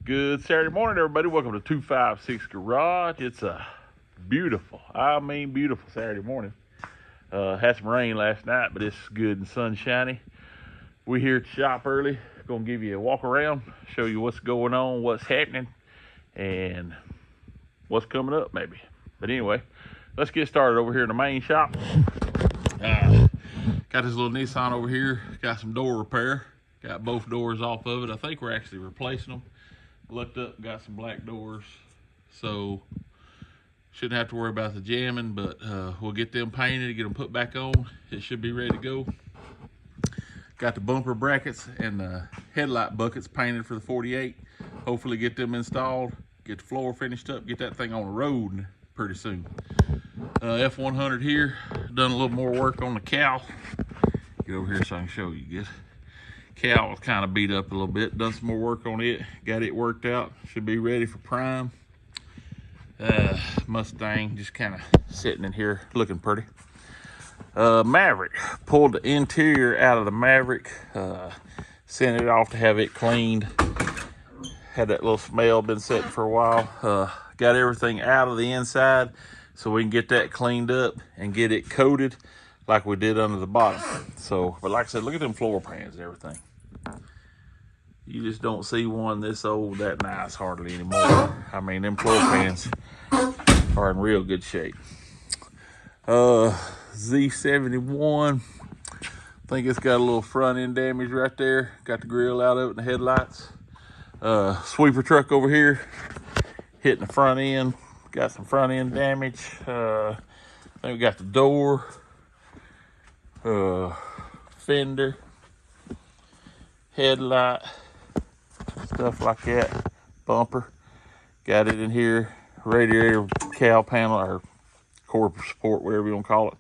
Good Saturday morning, everybody. Welcome to 256 Garage. It's a beautiful, beautiful Saturday morning. Had some rain last night, but it's good and sunshiny. We're here at the shop early. Gonna give you a walk around, show you what's going on, what's happening, and what's coming up maybe. But anyway, let's get started over here in the main shop. Got this little Nissan over here. Got some door repair. Got both doors off of it. I think we're actually replacing them. Looked up, got some black doors, so shouldn't have to worry about the jamming, but we'll get them painted, get them put back on. It should be ready to go. Got the bumper brackets and the headlight buckets painted for the 48. Hopefully get them installed, get the floor finished up, get that thing on the road pretty soon. F100 here, done a little more work on the cowl. Get over here so I can show you guys. Cowl was kind of beat up a little bit. Done some more work on it. Got it worked out. Should be ready for prime. Mustang just kind of sitting in here looking pretty. Maverick. Pulled the interior out of the Maverick. Sent it off to have it cleaned. Had that little smell, been sitting for a while. Got everything out of the inside so we can get that cleaned up and get it coated like we did under the bottom. So, but like I said, look at them floor pans and everything. You just don't see one this old that nice hardly anymore. I mean, them floor pans are in real good shape. Z71, I think it's got a little front end damage right there. Got the grill out of it and the headlights. Sweeper truck over here, hitting the front end. Got some front end damage. I think we got the door, fender, headlight, stuff like that. Bumper, got it in here. Radiator cowl panel or core support, whatever you want to call it,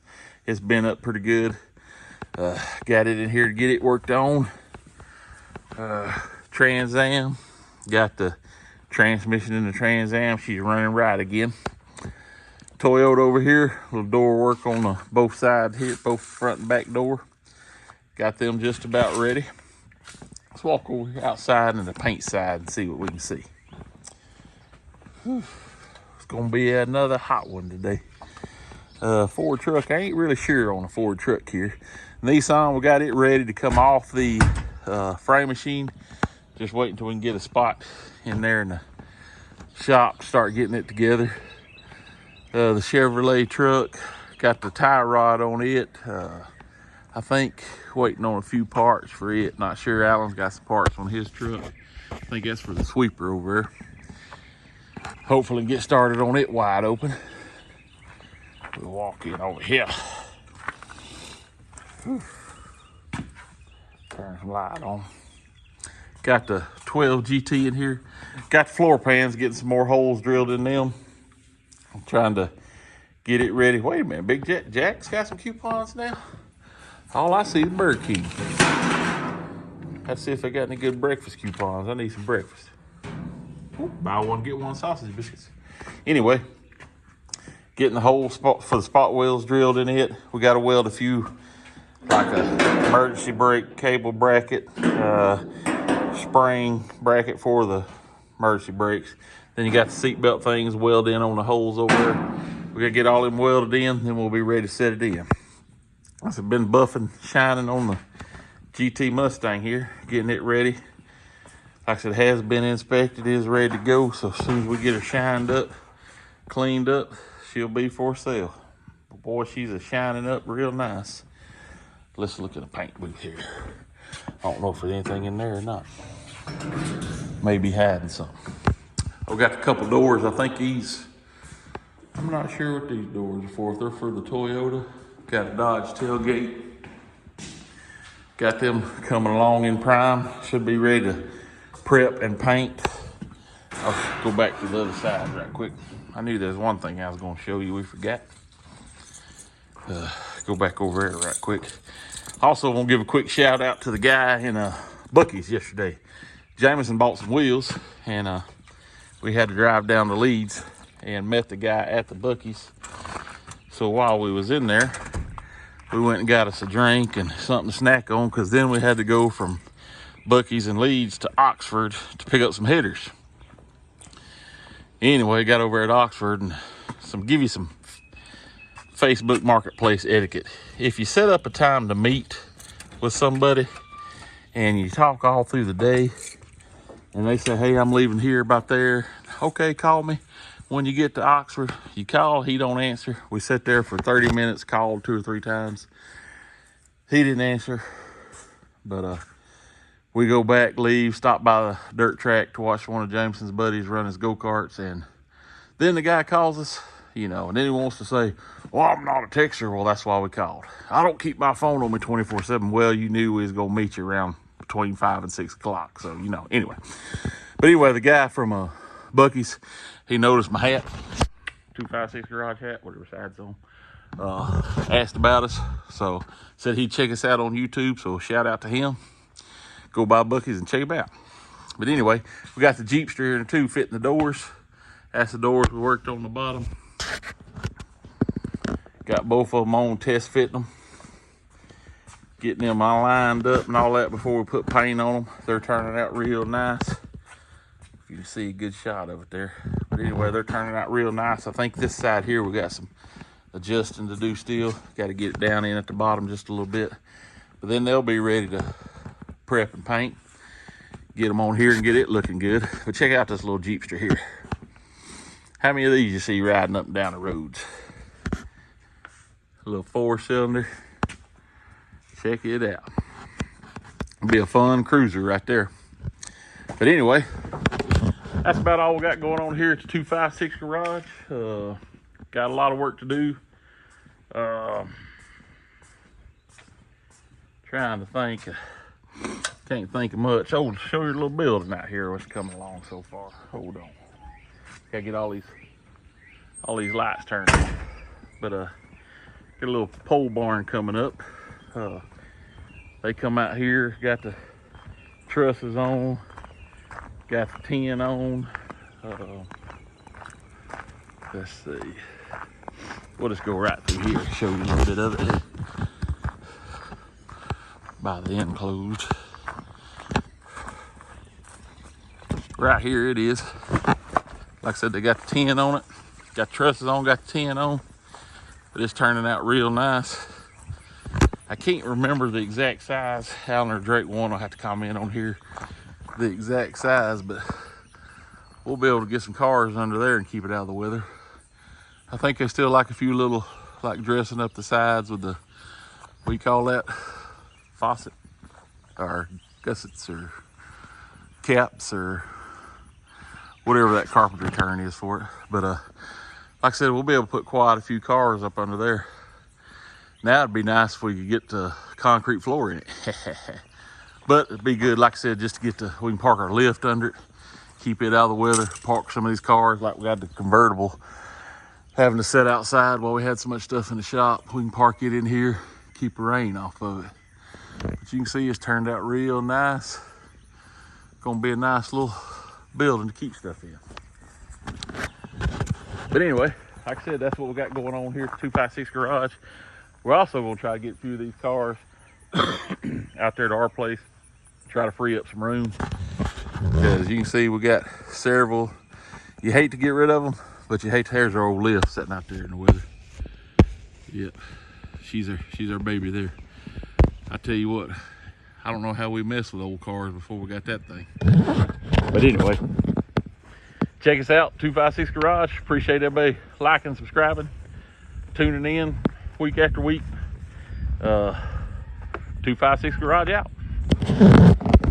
it's been up pretty good. Got it in here to get it worked on. Trans Am, got the transmission in the Trans Am. She's running right again. Toyota over here, little door work on both sides here, both front and back door. Got them just about ready. Let's walk over outside in the paint side and see what we can see. Whew. It's gonna be another hot one today. Ford truck, I ain't really sure on a Ford truck here. Nissan, we got it ready to come off the frame machine. Just waiting until we can get a spot in there in the shop, start getting it together. The Chevrolet truck, got the tie rod on it. I think waiting on a few parts for it. Not sure. Alan's got some parts on his truck. I think that's for the sweeper over there. Hopefully get started on it wide open. We'll walk in over here. Whew. Turn some light on. Got the 12 GT in here. Got the floor pans, getting some more holes drilled in them. I'm trying to get it ready. Wait a minute, Big Jack's got some coupons now? All I see is Burger King. Let's see if I got any good breakfast coupons. I need some breakfast. Ooh, buy one, get one sausage biscuits. Anyway, getting the whole spot for the spot welds drilled in it. We got to weld a few, like a emergency brake cable bracket, spring bracket for the emergency brakes. Then you got the seatbelt things welded in on the holes over there. We got to get all them welded in, then we'll be ready to set it in. I've been buffing, shining on the GT Mustang here, getting it ready. Like I said, it has been inspected, is ready to go. So as soon as we get her shined up, cleaned up, she'll be for sale. But boy, she's a shining up real nice. Let's look at the paint booth here. I don't know if there's anything in there or not. Maybe hiding something. I've got a couple doors. I think I'm not sure what these doors are for. If they're for the Toyota. Got a Dodge tailgate. Got them coming along in prime. Should be ready to prep and paint. I'll go back to the other side right quick. I knew there's one thing I was going to show you we forgot. Go back over there right quick. Also, I want to give a quick shout out to the guy in Buc-ee's yesterday. Jameson bought some wheels, and we had to drive down to Leeds and met the guy at the Buc-ee's. So while we was in there, we went and got us a drink and something to snack on, because then we had to go from Buc-ee's and Leeds to Oxford to pick up some headers. Anyway, got over at Oxford and give you some Facebook Marketplace etiquette. If you set up a time to meet with somebody and you talk all through the day and they say, hey, I'm leaving here about there. Okay, call me. When you get to Oxford, you call, he don't answer. We sat there for 30 minutes, called 2 or 3 times. He didn't answer, but we go back, leave, stop by the dirt track to watch one of Jameson's buddies run his go-karts, and then the guy calls us, and then he wants to say, well, I'm not a texter. Well, that's why we called. I don't keep my phone on me 24/7. Well, you knew we was going to meet you around between 5 and 6 o'clock, so, anyway. But anyway, the guy from Buc-ee's, he noticed my hat, 256 garage hat, whatever side's on. Asked about us, so said he'd check us out on YouTube, so shout out to him. Go by Buc-ee's and check him out. But anyway, we got the Jeepster here too, fitting the doors. That's the doors we worked on the bottom. Got both of them on, test fitting them. Getting them all lined up and all that before we put paint on them. They're turning out real nice. You can see a good shot of it there. But anyway, they're turning out real nice. I think this side here, we got some adjusting to do still. Got to get it down in at the bottom just a little bit. But then they'll be ready to prep and paint. Get them on here and get it looking good. But check out this little Jeepster here. How many of these you see riding up and down the roads? A little 4-cylinder. Check it out. It'll be a fun cruiser right there. But anyway, that's about all we got going on here at the 256 garage. Got a lot of work to do. Trying to think. Can't think of much. Oh, show you a little building out here what's coming along so far. Hold on. Gotta get all these lights turned on. But get a little pole barn coming up. They come out here, got the trusses on, got the tin on. Let's see. We'll just go right through here and show you a little bit of it. By the enclosed. Right here it is. Like I said, they got the tin on it. Got trusses on, got the tin on. But it's turning out real nice. I can't remember the exact size. Alan or Drake one will have to comment on here the exact size, but we'll be able to get some cars under there and keep it out of the weather. I think they still like a few little, like dressing up the sides with the, what do you call that? Faucet or gussets or caps or whatever that carpentry term is for it. But like I said, we'll be able to put quite a few cars up under there. Now it'd be nice if we could get the concrete floor in it. But it'd be good, like I said, just to get we can park our lift under it, keep it out of the weather, park some of these cars like we got the convertible having to sit outside while we had so much stuff in the shop. We can park it in here, keep the rain off of it. But you can see it's turned out real nice. Gonna be a nice little building to keep stuff in. But anyway, like I said, that's what we got going on here at 256 garage. We're also gonna try to get a few of these cars out there to our place, try to free up some room. Because you can see we got several. You hate to get rid of them, but you hate to have our old lift sitting out there in the weather. Yep, she's our baby there. I tell you what, I don't know how we messed with old cars before we got that thing. But anyway, check us out, 256 Garage. Appreciate everybody liking, subscribing, tuning in week after week. 256 Garage out.